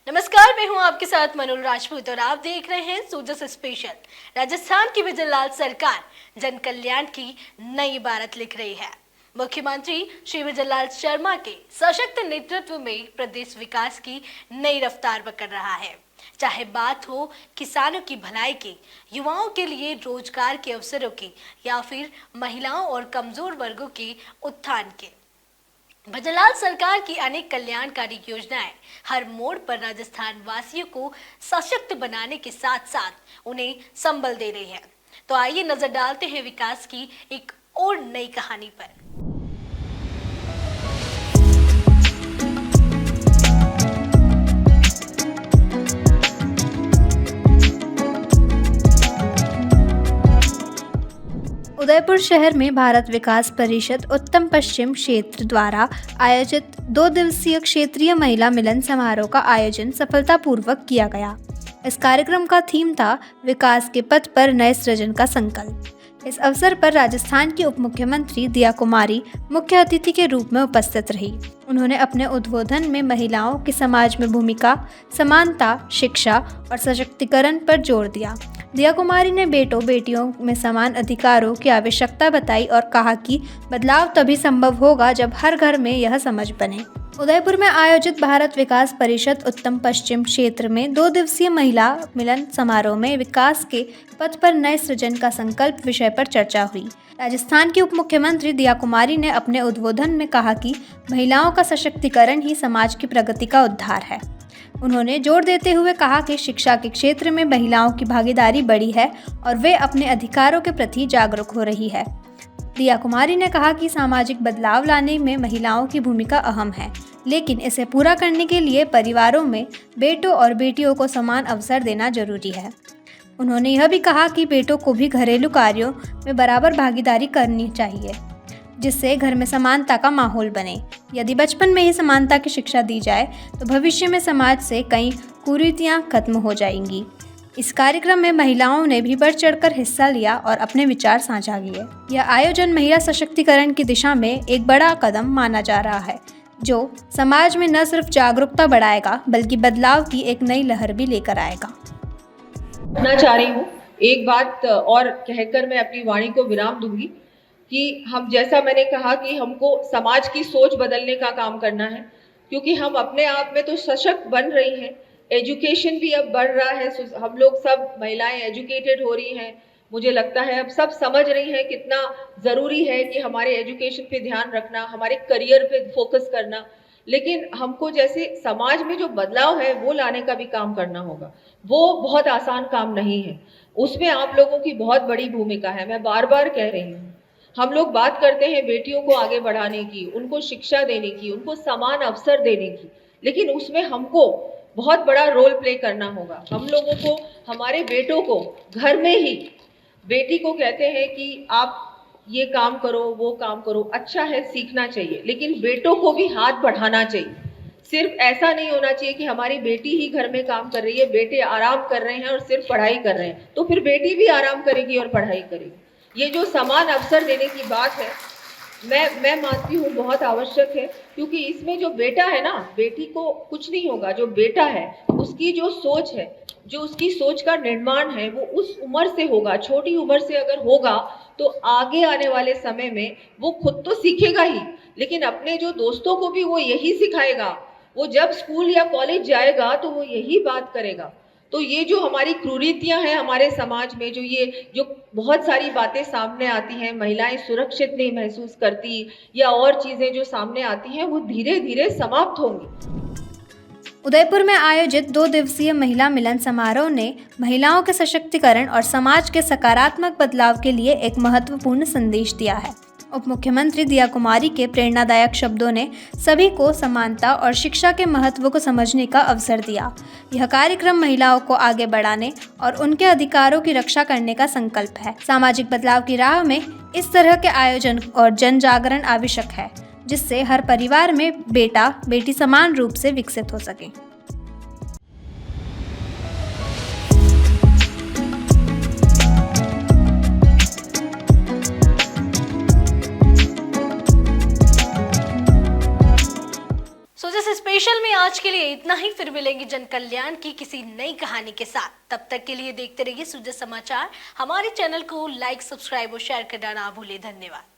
नमस्कार, मैं हूं आपके साथ मनोज राजपूत और आप देख रहे हैं सोजस स्पेशल। राजस्थान की विजय लाल सरकार जन कल्याण की नई इबारत लिख रही है। मुख्यमंत्री श्री विजय लाल शर्मा के सशक्त नेतृत्व में प्रदेश विकास की नई रफ्तार पकड़ रहा है। चाहे बात हो किसानों की भलाई की, युवाओं के लिए रोजगार के अवसरों की या फिर महिलाओं और कमजोर वर्गों के उत्थान के, विजय लाल सरकार की अनेक कल्याणकारी योजनाएं हर मोड़ पर राजस्थान वासियों को सशक्त बनाने के साथ साथ उन्हें संबल दे रही है। तो आइए नजर डालते हैं विकास की एक और नई कहानी पर। उदयपुर शहर में भारत विकास परिषद उत्तम पश्चिम क्षेत्र द्वारा आयोजित 2 दिवसीय क्षेत्रीय महिला मिलन समारोह का आयोजन सफलतापूर्वक किया गया। इस कार्यक्रम का थीम था विकास के पथ पर नए सृजन का संकल्प। इस अवसर पर राजस्थान की उप मुख्यमंत्री दिया कुमारी मुख्य अतिथि के रूप में उपस्थित रही। उन्होंने अपने उद्बोधन में महिलाओं की समाज में भूमिका, समानता, शिक्षा और सशक्तिकरण पर जोर दिया। दिया कुमारी ने बेटों बेटियों में समान अधिकारों की आवश्यकता बताई और कहा कि बदलाव तभी संभव होगा जब हर घर में यह समझ बने। उदयपुर में आयोजित भारत विकास परिषद उत्तम पश्चिम क्षेत्र में 2 दिवसीय महिला मिलन समारोह में विकास के पथ पर नए सृजन का संकल्प विषय पर चर्चा हुई। राजस्थान की उप मुख्यमंत्री दिया कुमारी ने अपने उद्बोधन में कहा कि महिलाओं का सशक्तिकरण ही समाज की प्रगति का उद्धार है। उन्होंने जोर देते हुए कहा कि शिक्षा के क्षेत्र में महिलाओं की भागीदारी बढ़ी है और वे अपने अधिकारों के प्रति जागरूक हो रही है। दिया कुमारी ने कहा कि सामाजिक बदलाव लाने में महिलाओं की भूमिका अहम है, लेकिन इसे पूरा करने के लिए परिवारों में बेटों और बेटियों को समान अवसर देना जरूरी है। उन्होंने यह भी कहा कि बेटों को भी घरेलू कार्यों में बराबर भागीदारी करनी चाहिए, जिससे घर में समानता का माहौल बने। यदि बचपन में ही समानता की शिक्षा दी जाए तो भविष्य में समाज से कई कुरीतियां खत्म हो जाएंगी। इस कार्यक्रम में महिलाओं ने भी बढ़ चढ़कर हिस्सा लिया और अपने विचार साझा किए। यह आयोजन महिला सशक्तिकरण की दिशा में एक बड़ा कदम माना जा रहा है, जो समाज में न सिर्फ जागरूकता बढ़ाएगा बल्कि बदलाव की एक नई लहर भी लेकर आएगा। चाह रही हूँ एक बात और कहकर मैं अपनी वाणी को विराम दूंगी कि हम, जैसा मैंने कहा कि हमको समाज की सोच बदलने का काम करना है, क्योंकि हम अपने आप में तो सशक्त बन रही हैं। एजुकेशन भी अब बढ़ रहा है, हम लोग सब महिलाएं एजुकेटेड हो रही हैं। मुझे लगता है अब सब समझ रही हैं कितना ज़रूरी है कि हमारे एजुकेशन पे ध्यान रखना, हमारे करियर पे फोकस करना। लेकिन हमको जैसे समाज में जो बदलाव है वो लाने का भी काम करना होगा। वो बहुत आसान काम नहीं है, उसमें आप लोगों की बहुत बड़ी भूमिका है। मैं बार बार कह रही हूँ, हम लोग बात करते हैं बेटियों को आगे बढ़ाने की, उनको शिक्षा देने की, उनको समान अवसर देने की, लेकिन उसमें हमको बहुत बड़ा रोल प्ले करना होगा। हम लोगों को, हमारे बेटों को घर में ही, बेटी को कहते हैं कि आप ये काम करो, वो काम करो, अच्छा है, सीखना चाहिए, लेकिन बेटों को भी हाथ बढ़ाना चाहिए। सिर्फ ऐसा नहीं होना चाहिए कि हमारी बेटी ही घर में काम कर रही है, बेटे आराम कर रहे हैं और सिर्फ पढ़ाई कर रहे हैं, तो फिर बेटी भी आराम करेगी और पढ़ाई करेगी। ये जो समान अवसर देने की बात है, मैं मानती हूँ बहुत आवश्यक है, क्योंकि इसमें जो बेटा है ना, बेटी को कुछ नहीं होगा। जो बेटा है उसकी जो सोच है, जो उसकी सोच का निर्माण है, वो उस उम्र से होगा। छोटी उम्र से अगर होगा तो आगे आने वाले समय में वो खुद तो सीखेगा ही, लेकिन अपने जो दोस्तों को भी वो यही सिखाएगा। वो जब स्कूल या कॉलेज जाएगा तो वो यही बात करेगा। तो ये जो हमारी कुरीतियां हैं हमारे समाज में, जो बहुत सारी बातें सामने आती हैं, महिलाएं सुरक्षित नहीं महसूस करती या और चीजें जो सामने आती हैं, वो धीरे धीरे समाप्त होंगी। उदयपुर में आयोजित 2 दिवसीय महिला मिलन समारोह ने महिलाओं के सशक्तिकरण और समाज के सकारात्मक बदलाव के लिए एक महत्वपूर्ण संदेश दिया है। उप मुख्यमंत्री दिया कुमारी के प्रेरणादायक शब्दों ने सभी को समानता और शिक्षा के महत्व को समझने का अवसर दिया। यह कार्यक्रम महिलाओं को आगे बढ़ाने और उनके अधिकारों की रक्षा करने का संकल्प है। सामाजिक बदलाव की राह में इस तरह के आयोजन और जन जागरण आवश्यक है, जिससे हर परिवार में बेटा बेटी समान रूप से विकसित हो सके। सोजस स्पेशल में आज के लिए इतना ही। फिर मिलेंगे जन कल्याण की किसी नई कहानी के साथ। तब तक के लिए देखते रहिए सूजस समाचार। हमारे चैनल को लाइक, सब्सक्राइब और शेयर करना ना भूलें। धन्यवाद।